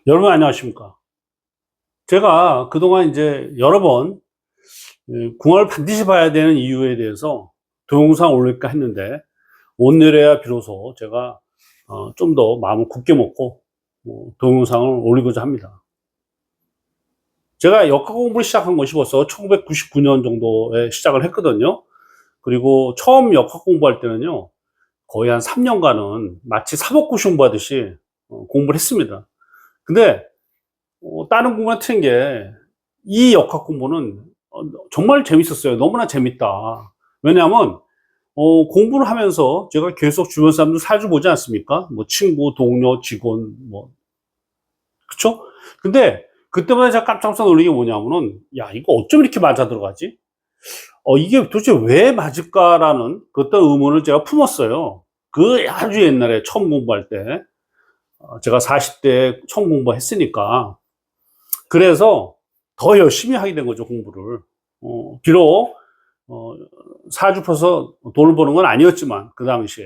여러분 안녕하십니까? 제가 그동안 이제 여러 번 궁합을 반드시 봐야 되는 이유에 대해서 동영상 올릴까 했는데 오늘에야 비로소 제가 좀 더 마음을 굳게 먹고 동영상을 올리고자 합니다. 제가 역학 공부를 시작한 것이 벌써 1999년 정도에 시작을 했거든요. 그리고 처음 역학 공부할 때는요, 거의 한 3년간은 마치 사법고 시험 보듯이 공부를 했습니다. 근데 다른 공부랑 틀린 게 이 역학 공부는 정말 재밌었어요. 너무나 재밌다. 왜냐하면 공부를 하면서 제가 계속 주변 사람들 사주 보지 않습니까? 뭐 친구, 동료, 직원, 뭐 그쵸? 근데 그때마다 제가 깜짝 놀란 게 뭐냐면은 야 이거 어쩜 이렇게 맞아 들어가지? 이게 도대체 왜 맞을까라는 그 어떤 의문을 제가 품었어요. 그 아주 옛날에 처음 공부할 때 제가 40대 처음 공부했으니까 그래서 더 열심히 하게 된 거죠, 공부를. 비록, 어, 사주 퍼서 돈을 버는 건 아니었지만, 그 당시에.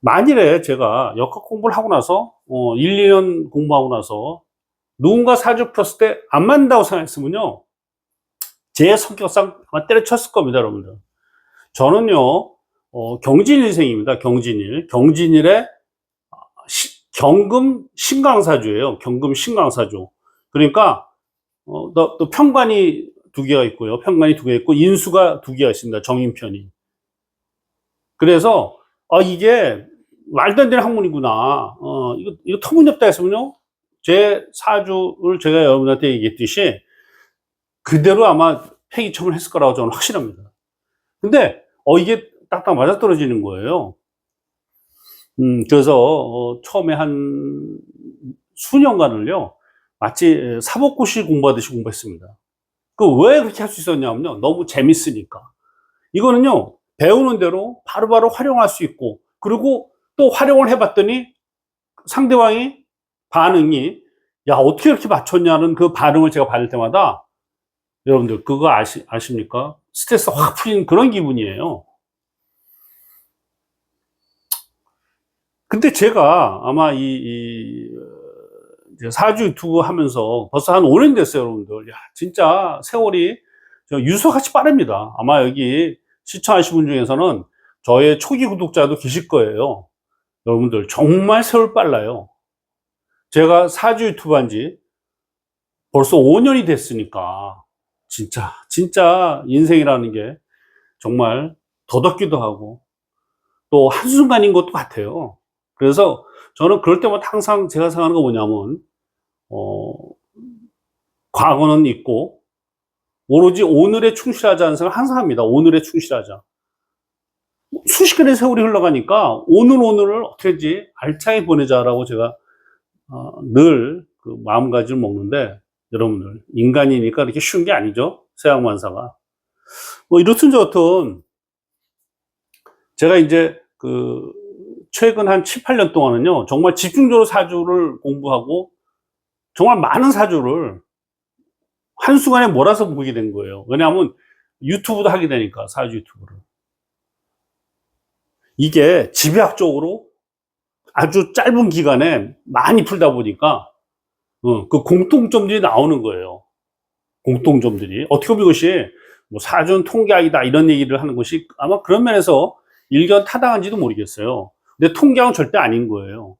만일에 제가 역학 공부를 하고 나서, 1, 2년 공부하고 나서, 누군가 사주 풀었을 때 안 맞는다고 생각했으면요, 제 성격상 아마 때려쳤을 겁니다, 여러분들. 저는요, 경진일생입니다, 경진일. 경진일에 경금 신강사주예요, 경금 신강사주. 그러니까, 또 편관이 두 개가 있고요. 편관이 두 개 있고, 인수가 두 개가 있습니다. 정인편이. 그래서, 이게 말도 안 되는 학문이구나. 이거 터무니없다 했으면요. 제 사주를 제가 여러분한테 얘기했듯이 그대로 아마 폐기처분을 했을 거라고 저는 확신합니다. 근데, 이게 딱딱 맞아떨어지는 거예요. 그래서, 처음에 한 수년간을요. 마치 사법고시 공부하듯이 공부했습니다. 그 왜 그렇게 할 수 있었냐면요. 너무 재밌으니까. 이거는요, 배우는 대로 바로바로 활용할 수 있고, 그리고 또 활용을 해봤더니 상대방이 반응이, 야, 어떻게 이렇게 맞췄냐는 그 반응을 제가 받을 때마다 여러분들 그거 아십니까? 스트레스 확 풀린 그런 기분이에요. 근데 제가 아마 이제 사주 유튜브 하면서 벌써 한 5년 됐어요, 여러분들. 야, 진짜 세월이 유서같이 빠릅니다. 아마 여기 시청하신 분 중에서는 저의 초기 구독자도 계실 거예요. 여러분들, 정말 세월 빨라요. 제가 사주 유튜브 한 지 벌써 5년이 됐으니까, 진짜 인생이라는 게 정말 더덥기도 하고, 또 한순간인 것도 같아요. 그래서 저는 그럴 때마다 항상 제가 생각하는 거 뭐냐면, 어, 과거는 있고, 오로지 오늘에 충실하자는 생각을 항상 합니다. 오늘에 충실하자. 순식간에 세월이 흘러가니까 오늘을 어떻게지 알차게 보내자라고 제가 늘 그 마음가짐을 먹는데 여러분들 인간이니까 이렇게 쉬운 게 아니죠. 세상만사가. 뭐 이렇든 저렇든 제가 이제 그 최근 한 7, 8년 동안은요. 정말 집중적으로 사주를 공부하고 정말 많은 사주를 한순간에 몰아서 보게 된 거예요. 왜냐하면 유튜브도 하게 되니까 사주 유튜브를. 이게 집약적으로 아주 짧은 기간에 많이 풀다 보니까 그 공통점들이 나오는 거예요. 공통점들이. 어떻게 보면 이것이 뭐 사전 통계학이다 이런 얘기를 하는 것이 아마 그런 면에서 일견 타당한지도 모르겠어요. 근데 통계학은 절대 아닌 거예요.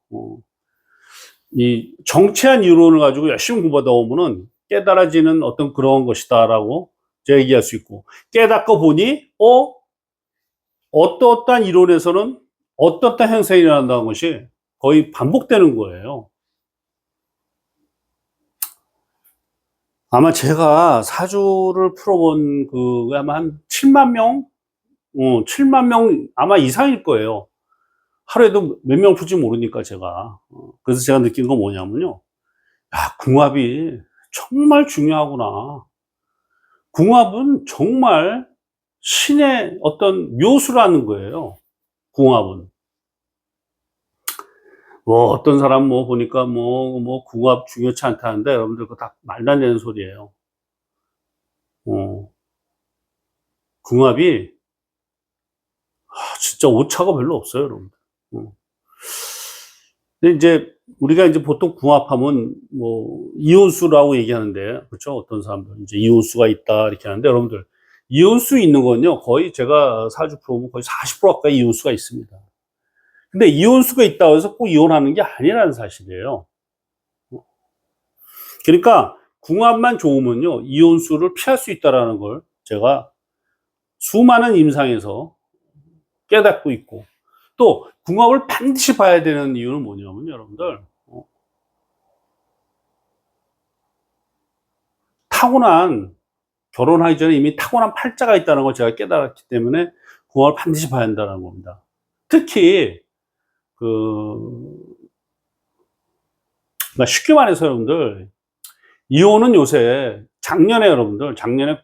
이 정치한 이론을 가지고 열심히 공부하다 보면은 깨달아지는 어떤 그런 것이다라고 제가 얘기할 수 있고 깨닫고 보니 어떠한 이론에서는 어떠한 현상이 일어난다는 것이 거의 반복되는 거예요. 아마 제가 사주를 풀어본 그 아마 한 7만 명, 7만 명 아마 이상일 거예요. 하루에도 몇 명 풀지 모르니까 제가. 그래서 제가 느낀 건 뭐냐면요. 야, 궁합이 정말 중요하구나. 궁합은 정말 신의 어떤 묘수라는 거예요. 궁합은. 뭐 어떤 사람 뭐 보니까 뭐 궁합 중요치 않다는데 여러분들 그거 다 말도 안 되는 소리예요. 어, 궁합이 진짜 오차가 별로 없어요, 여러분. 어. 근데 이제 우리가 이제 보통 궁합하면 뭐 이혼수라고 얘기하는데, 그렇죠? 어떤 사람들 이제 이혼수가 있다 이렇게 하는데, 여러분들 이혼수 있는 건요 거의 제가 사주 풀어보면 거의 40% 가까이 이혼수가 있습니다. 근데 이혼수가 있다고 해서 꼭 이혼하는 게 아니라는 사실이에요. 그러니까 궁합만 좋으면요 이혼수를 피할 수 있다라는 걸 제가 수많은 임상에서 깨닫고 있고, 또 궁합을 반드시 봐야 되는 이유는 뭐냐면 여러분들, 타고난, 결혼하기 전에 이미 타고난 팔자가 있다는 걸 제가 깨달았기 때문에 궁합을 반드시 봐야 한다는 겁니다. 특히 그 그러니까 쉽게 말해서 여러분들, 이혼은 요새 작년에 여러분들 작년에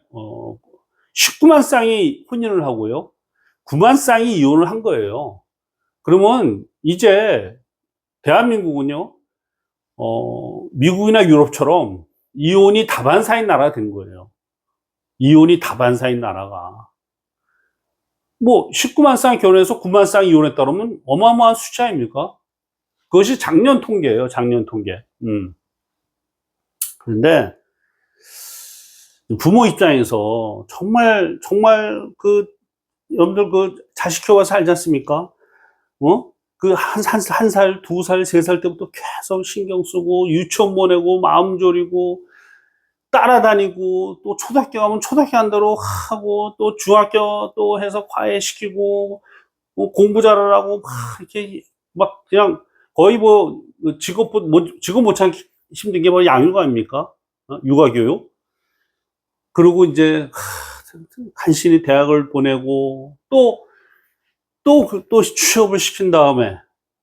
19만 쌍이 혼인을 하고요 9만 쌍이 이혼을 한 거예요. 그러면 이제 대한민국은요 미국이나 유럽처럼 이혼이 다반사인 나라가 된 거예요. 이혼이 다반사인 나라가. 뭐 19만 쌍 결혼해서 9만 쌍 이혼했다 그러면 어마어마한 숫자 아닙니까? 그것이 작년 통계예요, 작년 통계. 그런데 부모 입장에서 정말 정말 그 여러분들 그 자식 키워서 알지 않습니까? 그 한 살, 두 살, 세 살 때부터 계속 신경 쓰고 유치원 보내고 마음 졸이고 따라다니고, 또 초등학교 가면 초등학교 한 대로 하고, 또 중학교 또 해서 과외시키고, 뭐 공부 잘하라고 막 이렇게 막 그냥 거의 뭐 직업 못 찾기 힘든 게 뭐 양육 아닙니까? 육아교육. 그리고 이제 간신히 대학을 보내고 또 취업을 시킨 다음에,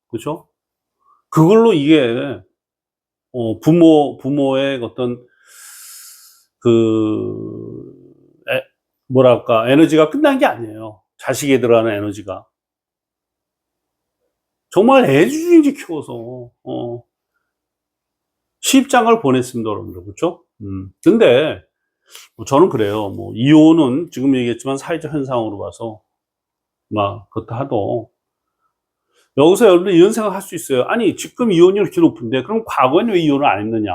그죠? 그걸로 이게 부모의 어떤 그 뭐랄까 에너지가 끝난 게 아니에요. 자식에 들어가는 에너지가 정말 애지중지 키워서 시집장가를 보냈습니다, 여러분들. 그렇죠? 근데 뭐 저는 그래요. 뭐 이혼은 지금 얘기했지만 사회적 현상으로 봐서 막 그렇다 하도, 여기서 여러분들 이런 생각 할 수 있어요. 아니 지금 이혼율이 이렇게 높은데 그럼 과거에는 왜 이혼을 안 했느냐,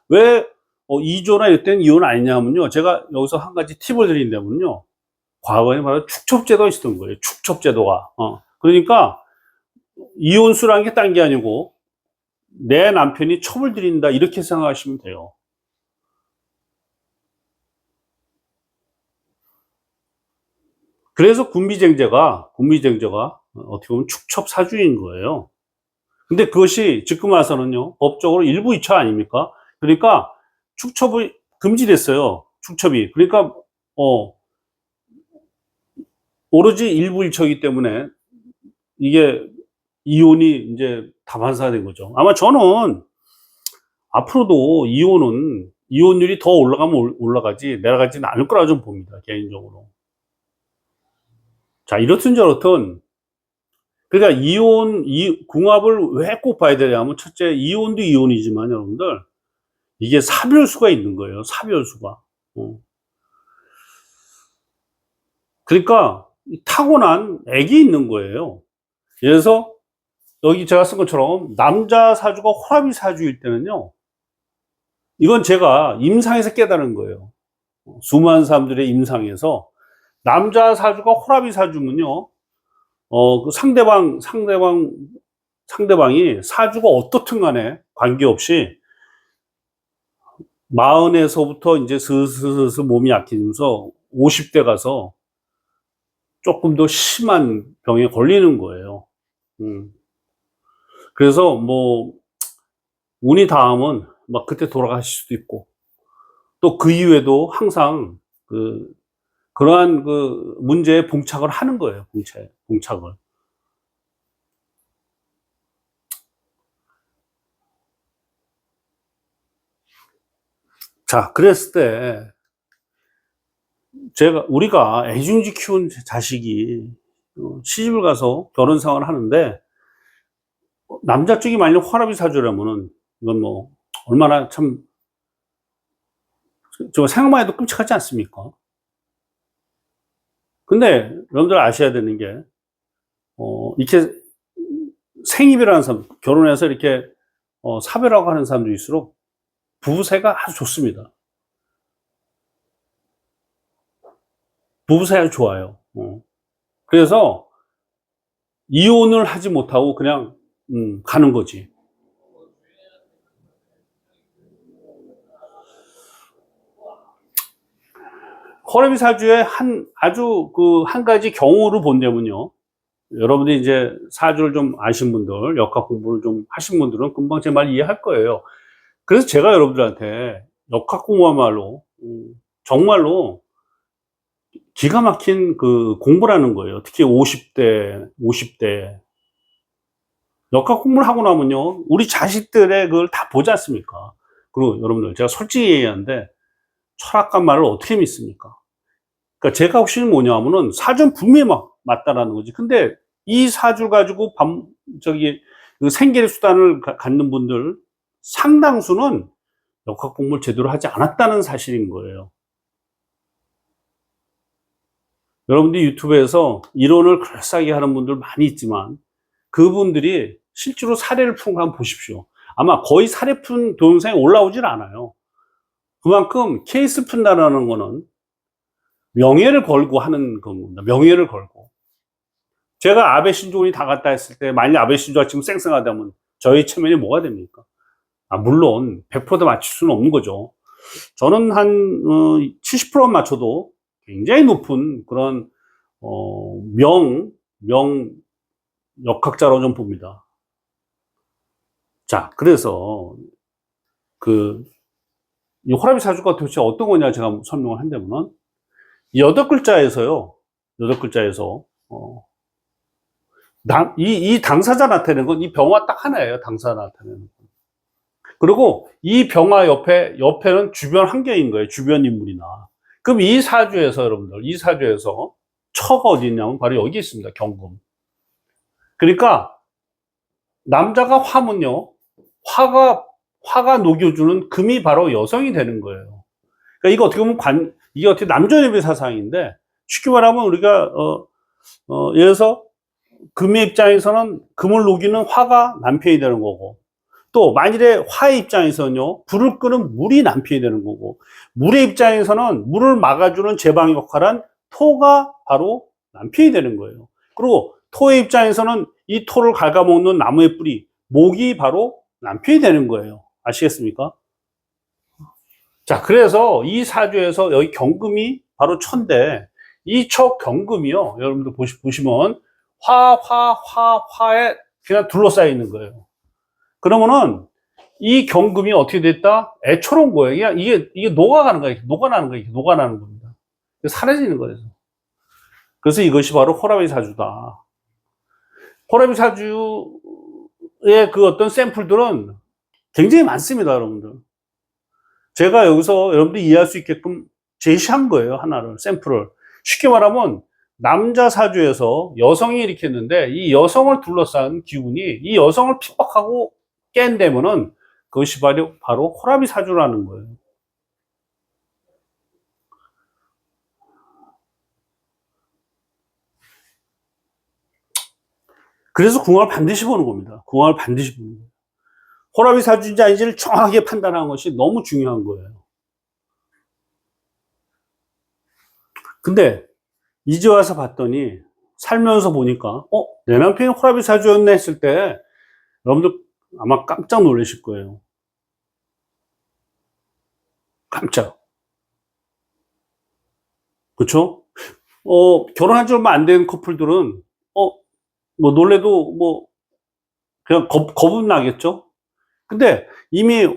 왜 2조나 이럴 때는 이혼 안 했냐면요, 제가 여기서 한 가지 팁을 드린다면요, 과거에는 바로 축첩제도가 있었던 거예요. 축첩제도가. 그러니까 이혼수라는 게 딴 게 아니고 내 남편이 첩을 들인다 이렇게 생각하시면 돼요. 그래서 군비쟁제가 어떻게 보면 축첩사주인 거예요. 근데 그것이 지금 와서는요 법적으로 일부 이처 아닙니까? 그러니까 축첩이 금지됐어요. 축첩이. 그러니까 오로지 일부 일처이기 때문에 이게 이혼이 이제 다반사된 거죠. 아마 저는 앞으로도 이혼율이 더 올라가면 올라가지 내려가지는 않을 거라 좀 봅니다, 개인적으로. 자, 이렇든 저렇든, 그러니까 궁합을 왜 꼭 봐야 되냐면, 첫째, 이혼도 이혼이지만 여러분들, 이게 사별수가 있는 거예요, 사별수가. 그러니까 타고난 액이 있는 거예요. 그래서 여기 제가 쓴 것처럼 남자 사주가 호라비 사주일 때는요, 이건 제가 임상에서 깨달은 거예요. 수많은 사람들의 임상에서 남자 사주가 호라비 사주면요, 그 상대방이 사주가 어떻든 간에 관계없이 마흔에서부터 이제 슬슬 몸이 약해지면서 50대 가서 조금 더 심한 병에 걸리는 거예요. 그래서 뭐 운이 닿으면 막 그때 돌아가실 수도 있고, 또 그 이후에도 항상 그러한 그 문제에 봉착을 하는 거예요. 봉착을. 자, 그랬을 때 우리가 애중지 키운 자식이 시집을 가서 결혼 생활을 하는데, 남자 쪽이 만약 호라비 사주라면은 이건 뭐 얼마나 참 저 생각만 해도 끔찍하지 않습니까? 근데 여러분들 아셔야 되는 게 이렇게 생입이라는 사람, 결혼해서 이렇게 사별하고 하는 사람들일수록 부부사이가 아주 좋습니다. 부부사이가 좋아요. 그래서 이혼을 하지 못하고 그냥 가는 거지. 호레비 사주의 아주 한 가지 경우를 본다면요. 여러분들이 이제 사주를 좀 아신 분들, 역학 공부를 좀 하신 분들은 금방 제 말 이해할 거예요. 그래서 제가 여러분들한테 역학 공부야말로 정말로 기가 막힌 공부라는 거예요. 특히 50대 역학 공부를 하고 나면요, 우리 자식들의 그걸 다 보지 않습니까? 그리고 여러분들, 제가 솔직히 얘기하는데 철학과 말을 어떻게 믿습니까? 그러니까 제가 혹시는 뭐냐 하면은 사주는 분명히 맞다라는 거지. 근데 이 사주 가지고 생계의 수단을 갖는 분들 상당수는 역학 공부를 제대로 하지 않았다는 사실인 거예요. 여러분들이 유튜브에서 이론을 그럴싸하게 하는 분들 많이 있지만 그분들이 실제로 사례를 푼 거 한번 보십시오. 아마 거의 사례 푼 동영상이 올라오질 않아요. 그만큼 케이스 푼다라는 거는 명예를 걸고 하는 겁니다. 명예를 걸고. 제가 아베 신조군이 다 갔다 했을 때 만약 아베 신조가 지금 쌩쌩하다면 저희 체면이 뭐가 됩니까? 물론 100%다 맞출 수는 없는 거죠. 저는 한 70% 맞춰도 굉장히 높은 그런 역학자로 좀 봅니다. 자, 그래서 이 호라비 사주가 도대체 어떤 거냐 제가 설명을 한다면은 8글자에서요. 8글자에서 이 당사자 나타내는 건 이 병화 딱 하나예요. 당사자 나타내는 건. 그리고 이 병화 옆에는 주변 환경인 거예요. 주변 인물이나. 그럼 이 사주에서 여러분들, 이 사주에서 처가 어디 있냐면 바로 여기 있습니다. 경금. 그러니까 남자가 화면요. 화가 녹여주는 금이 바로 여성이 되는 거예요. 그러니까 이거 어떻게 보면 이게 어떻게 남존여비 사상인데 쉽게 말하면 우리가 예를 들어서 금의 입장에서는 금을 녹이는 화가 남편이 되는 거고 또 만일에 화의 입장에서는요 불을 끄는 물이 남편이 되는 거고 물의 입장에서는 물을 막아주는 제방 역할한 토가 바로 남편이 되는 거예요. 그리고 토의 입장에서는 이 토를 갉아먹는 나무의 뿌리 목이 바로 남편이 되는 거예요. 아시겠습니까? 자, 그래서 이 사주에서 여기 경금이 바로 천데 이 초 경금이요. 여러분들 보시면 화에 그냥 둘러싸여 있는 거예요. 그러면은 이 경금이 어떻게 됐다? 애초로운 거예요. 이게 녹아가는 거예요. 녹아나는 거예요. 녹아나는 겁니다. 사라지는 거예요. 그래서 이것이 바로 호라비 사주다. 호라비 사주의 어떤 샘플들은 굉장히 많습니다, 여러분들. 제가 여기서 여러분들이 이해할 수 있게끔 제시한 거예요, 하나를, 샘플을. 쉽게 말하면, 남자 사주에서 여성이 일으켰는데, 이 여성을 둘러싼 기운이 이 여성을 핍박하고 깬다면은, 그것이 바로 호라비 사주라는 거예요. 그래서 궁합을 반드시 보는 겁니다. 궁합을 반드시 보는 거예요. 호라비 사주인지 아닌지를 정확하게 판단하는 것이 너무 중요한 거예요. 근데 이제 와서 봤더니 살면서 보니까 내 남편이 호라비 사주였네 했을 때 여러분들 아마 깜짝 놀라실 거예요. 깜짝. 그렇죠? 결혼한 지 얼마 안 된 커플들은 뭐 놀래도 뭐 그냥 겁은 나겠죠? 근데 이미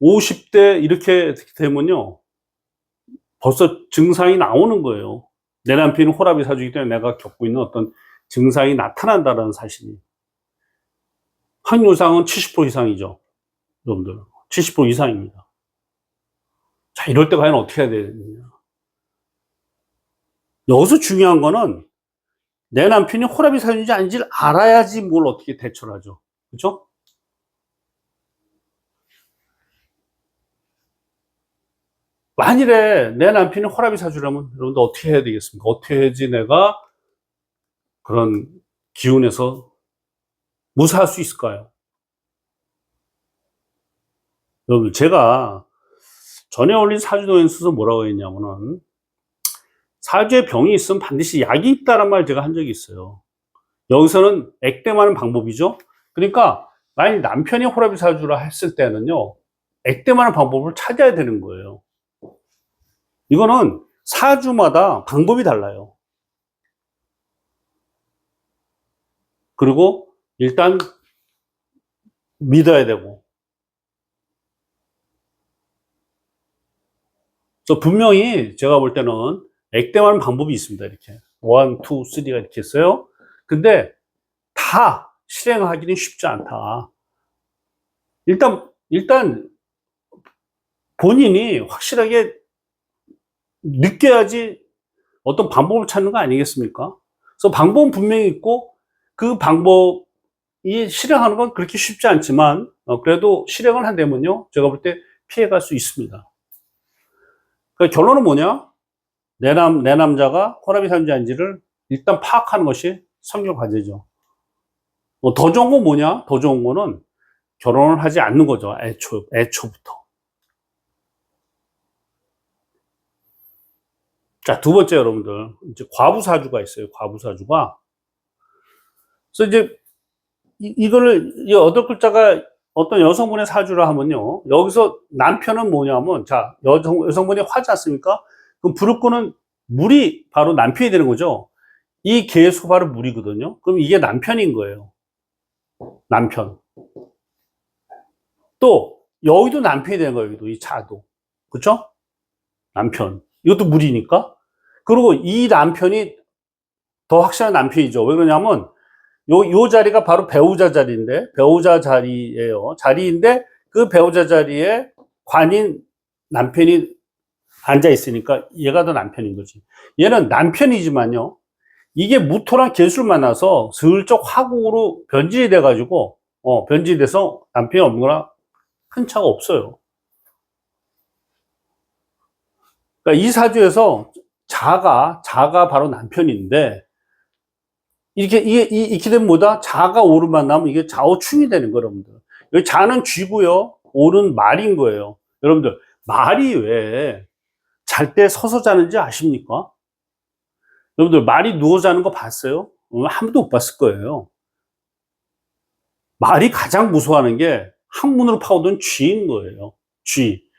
50대 이렇게 되면요. 벌써 증상이 나오는 거예요. 내 남편은 호라비 사주이기 때문에 내가 겪고 있는 어떤 증상이 나타난다는 사실이. 확률상은 70% 이상이죠. 여러분들. 70% 이상입니다. 자, 이럴 때 과연 어떻게 해야 되느냐. 여기서 중요한 거는 내 남편이 호라비 사주인지 아닌지를 알아야지 뭘 어떻게 대처를 하죠. 그렇죠? 만일에 내 남편이 호라비 사주라면 여러분들 어떻게 해야 되겠습니까? 어떻게 해야지 내가 그런 기운에서 무사할 수 있을까요? 여러분, 제가 전에 올린 사주동행 써서 뭐라고 했냐면은, 사주에 병이 있으면 반드시 약이 있다는 말 제가 한 적이 있어요. 여기서는 액땜하는 방법이죠. 그러니까 만약 남편이 호라비 사주라 했을 때는요, 액땜하는 방법을 찾아야 되는 거예요. 이거는 사주마다 방법이 달라요. 그리고 일단 믿어야 되고. 그래서 분명히 제가 볼 때는 액땜하는 방법이 있습니다. 이렇게 1, 2, 3가 이렇게 있어요. 근데 다 실행하기는 쉽지 않다. 일단 본인이 확실하게 느껴야지 어떤 방법을 찾는 거 아니겠습니까? 그래서 방법은 분명히 있고, 그 방법이 실행하는 건 그렇게 쉽지 않지만, 그래도 실행을 한다면요, 제가 볼 때 피해갈 수 있습니다. 그러니까 결론은 뭐냐? 내 남자가 호라비 사주인지를 일단 파악하는 것이 성격 과제죠. 더 좋은 건 뭐냐? 더 좋은 거는 결혼을 하지 않는 거죠. 애초부터. 자, 두 번째, 여러분들. 이제 과부사주가 있어요. 과부사주가. 그래서 이제 이거를, 이 8글자가 어떤 여성분의 사주라 하면요, 여기서 남편은 뭐냐면, 자, 여성분이 화지 않습니까? 그럼 불을 끄는 물이 바로 남편이 되는 거죠. 이 계수 바로 물이거든요. 그럼 이게 남편인 거예요. 남편. 또 여기도 남편이 되는 거예요. 여기도 이 자도. 그렇죠? 남편. 이것도 물이니까. 그리고 이 남편이 더 확실한 남편이죠. 왜 그러냐면 요 자리가 바로 배우자 자리인데, 배우자 자리예요. 자리인데 그 배우자 자리에 관인 남편이 앉아 있으니까 얘가 더 남편인 거지. 얘는 남편이지만요, 이게 무토랑 개수를 만나서 슬쩍 화국으로 변질이 돼가지고, 변질이 돼서 남편이 없는 거랑 큰 차가 없어요. 그러니까 이 사주에서 자가 바로 남편인데, 이렇게 되면 뭐다? 자가 오를 만나면 이게 좌우충이 되는 거예요, 여러분들. 여기 자는 쥐고요, 오는 말인 거예요. 여러분들, 말이 왜 잘 때 서서 자는지 아십니까? 여러분들, 말이 누워 자는 거 봤어요? 한 번도 못 봤을 거예요. 말이 가장 무서워하는 게 항문으로 파고든 쥐인 거예요. 쥐.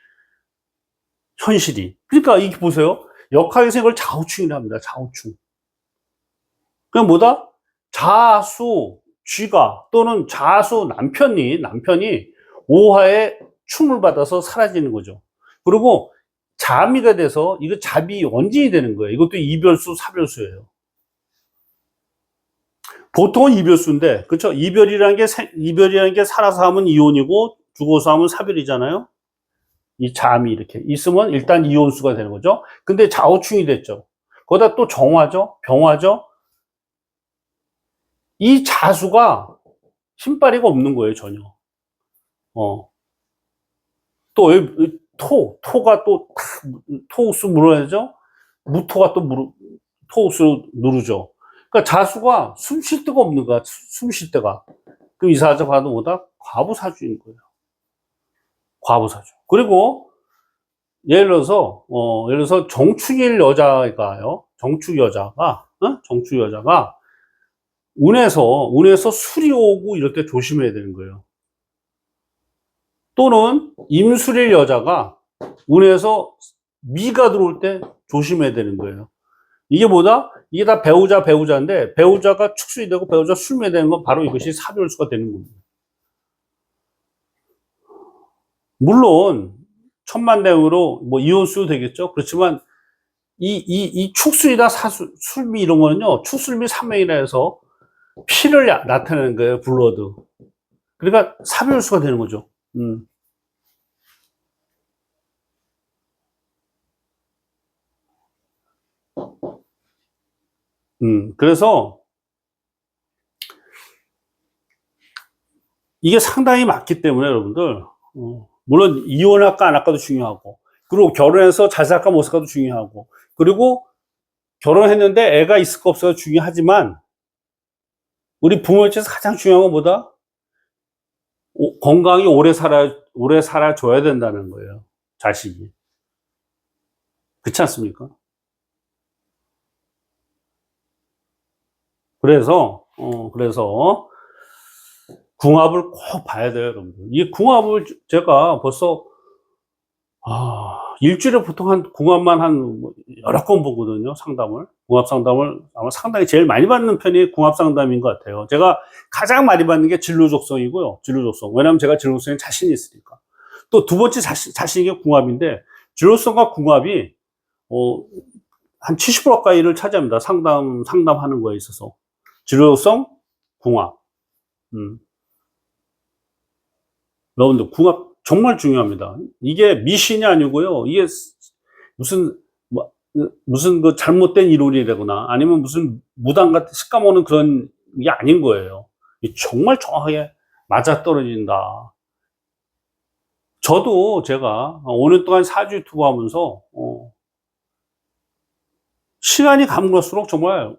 현실이. 그러니까 이게 보세요. 역학에서 이걸 좌우충이라 합니다. 좌우충. 그럼 뭐다? 자수 쥐가 또는 자수 남편이 오화에 충을 받아서 사라지는 거죠. 그리고 자미가 돼서 이거 자비 원진이 되는 거예요. 이것도 이별수, 사별수예요. 보통은 이별수인데, 그렇죠? 이별이라는 게 살아서 하면 이혼이고 죽어서 하면 사별이잖아요. 이 잠이 이렇게 있으면 일단 이혼수가 되는 거죠. 근데 좌우충이 됐죠. 거기다 또 정화죠, 병화죠. 이 자수가 힘바리가 없는 거예요, 전혀. 또 토가 또 토우스 물어야죠. 무토가 또 토우스 누르죠. 그러니까 자수가 숨 쉴 데가 없는 거야. 숨 쉴 데가. 그럼 이 사주 봐도 뭐다? 과부사주인 거예요. 과부사주. 그리고 예를 들어서 정축일 여자가요. 정축 여자가 운에서 술이 오고 이럴 때 조심해야 되는 거예요. 또는 임술일 여자가 운에서 미가 들어올 때 조심해야 되는 거예요. 이게 뭐다? 이게 다 배우자인데, 배우자가 축술이 되고 배우자 술매 되는 건 바로 이것이 사별수가 되는 겁니다. 물론 천만대으로 뭐 이혼수도 되겠죠. 그렇지만 이 축술이나 술미 이런 거는요, 축술미 삼명이라 해서 피를 나타내는 거예요. 블러드. 그러니까 사별수가 되는 거죠. 그래서 이게 상당히 많기 때문에 여러분들, 물론 이혼할까 안 할까도 중요하고, 그리고 결혼해서 잘 살까 못 살까도 중요하고, 그리고 결혼했는데 애가 있을까 없을까 중요하지만, 우리 부모 입장에서 가장 중요한 건 뭐다? 건강히 오래 살아줘야 된다는 거예요, 자식이. 그렇지 않습니까? 그래서 궁합을 꼭 봐야 돼요, 여러분들. 이 궁합을 제가 벌써 일주일에 보통 한 궁합만 한 여러 건 보거든요, 상담을. 궁합 상담을 아마 상당히 제일 많이 받는 편이 궁합 상담인 것 같아요. 제가 가장 많이 받는 게 진로족성이고요, 진로족성. 왜냐하면 제가 진로족성에 자신이 있으니까. 또 두 번째 자신인 게 궁합인데, 진로성과 궁합이, 한 70% 가까이를 차지합니다. 상담하는 거에 있어서. 진로성, 궁합. 음. 여러분들, 궁합 정말 중요합니다. 이게 미신이 아니고요. 이게 무슨, 무슨 그 잘못된 이론이라거나 아니면 무슨 무당 같은 식감 오는 그런 게 아닌 거예요. 정말 정확하게 맞아떨어진다. 저도 제가 5년 동안 사주 유튜브 하면서, 시간이 가면 갈수록 정말,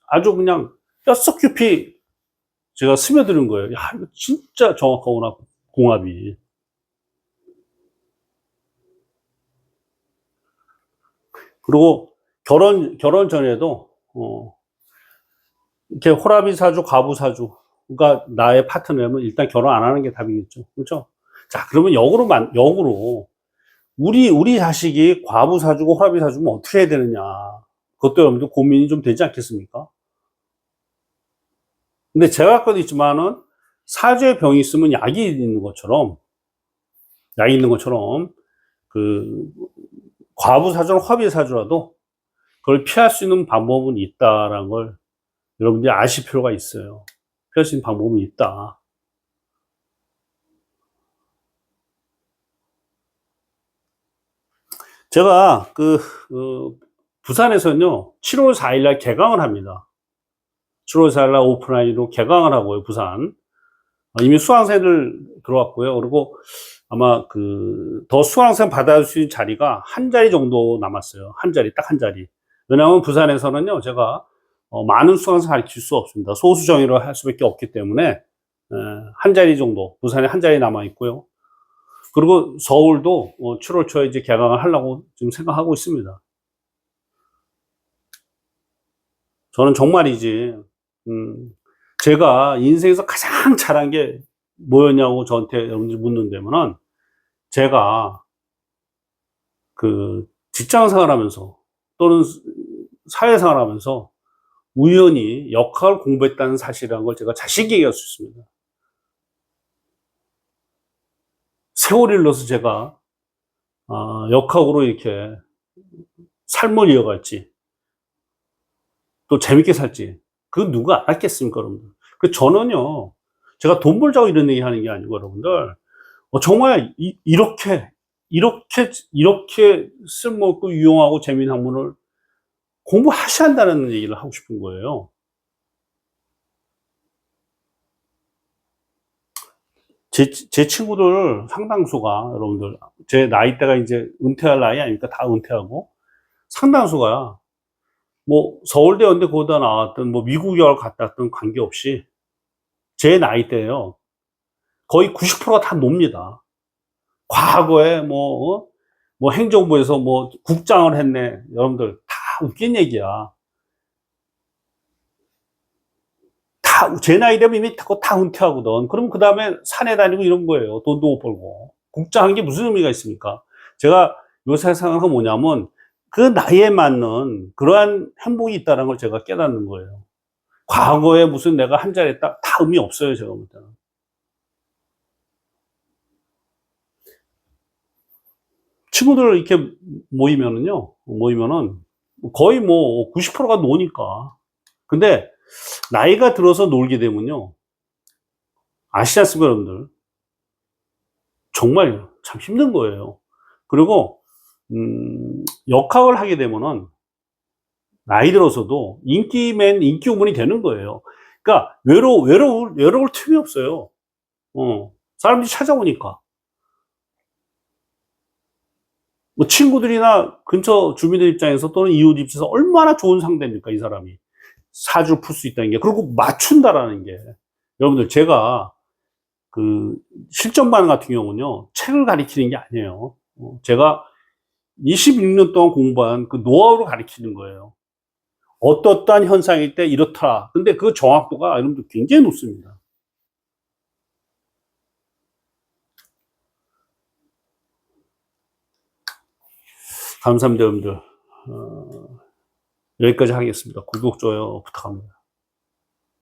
아주 그냥 뼛속 깊이 제가 스며드는 거예요. 야, 이거 진짜 정확하구나, 궁합이. 그리고 결혼 전에도, 이렇게 호라비 사주, 과부 사주가 나의 파트너면 일단 결혼 안 하는 게 답이겠죠. 그렇죠? 자, 그러면 역으로, 우리 자식이 과부 사주고 호라비 사주면 어떻게 해야 되느냐. 그것도 여러분들 고민이 좀 되지 않겠습니까? 근데 제가 아까도 있지만은 사주에 병이 있으면 약이 있는 것처럼, 그, 과부 사주나 화비 사주라도 그걸 피할 수 있는 방법은 있다라는 걸 여러분들이 아실 필요가 있어요. 피할 수 있는 방법은 있다. 제가 부산에서는요, 7월 4일날 개강을 합니다. 7월 4일날 오프라인으로 개강을 하고요, 부산. 이미 수강생들 들어왔고요. 그리고 아마 더 수강생 받아줄 수 있는 자리가 한 자리 정도 남았어요. 한 자리, 딱 한 자리. 왜냐하면 부산에서는요, 제가 많은 수강생 가르칠 수 없습니다. 소수 정예로 할 수밖에 없기 때문에 한 자리 정도, 부산에 한 자리 남아 있고요. 그리고 서울도 7월 초에 이제 개강을 하려고 지금 생각하고 있습니다. 저는 정말이지, 제가 인생에서 가장 잘한 게 뭐였냐고 저한테 여러분들이 묻는다면은, 제가 직장 생활하면서 또는 사회생활하면서 우연히 역학을 공부했다는 사실이라는 걸 제가 자신 있게 얘기할 수 있습니다. 세월이 흘러서 제가 역학으로 이렇게 삶을 이어갈지 또 재밌게 살지 그 누가 알았겠습니까, 여러분들? 저는요, 제가 돈 벌자고 이런 얘기 하는 게 아니고, 여러분들, 정말 이렇게 쓸모있고 유용하고 재미있는 학문을 공부하셔야 한다는 얘기를 하고 싶은 거예요. 제 친구들 상당수가, 여러분들, 제 나이대가 이제 은퇴할 나이 아닙니까? 다 은퇴하고, 상당수가, 뭐, 서울대, 연대, 고다 나왔든, 뭐, 미국 유학을 갔다 왔든 관계없이, 제 나이대에요. 거의 90%가 다 놉니다. 과거에 뭐 행정부에서 뭐 국장을 했네. 여러분들, 다 웃긴 얘기야. 제 나이 되면 이미 다 은퇴하거든. 그럼 그 다음에 산에 다니고 이런 거예요. 돈도 못 벌고. 국장한 게 무슨 의미가 있습니까? 제가 요새 생각한 건 뭐냐면, 그 나이에 맞는 그러한 행복이 있다는 걸 제가 깨닫는 거예요. 과거에 무슨 내가 한 자리 했다, 다 의미 없어요, 제가 볼 때는. 친구들 이렇게 모이면은 거의 뭐 90%가 노니까. 근데 나이가 들어서 놀게 되면요, 아시지 않습니까, 여러분들? 정말 참 힘든 거예요. 그리고 역학을 하게 되면은 나이 들어서도 인기 우문이 되는 거예요. 그러니까 외로울 틈이 없어요. 사람들이 찾아오니까. 뭐 친구들이나 근처 주민들 입장에서 또는 이웃 입장에서 얼마나 좋은 상대입니까, 이 사람이. 사주를 풀 수 있다는 게, 그리고 맞춘다라는 게, 여러분들 제가 그 실전 반응 같은 경우는요, 책을 가리키는 게 아니에요. 제가 26년 동안 공부한 그 노하우를 가리키는 거예요. 어떠한 현상일 때 이렇다. 근데 그 정확도가 여러분들 굉장히 높습니다. 감사합니다, 여러분들. 여기까지 하겠습니다. 구독, 좋아요 부탁합니다.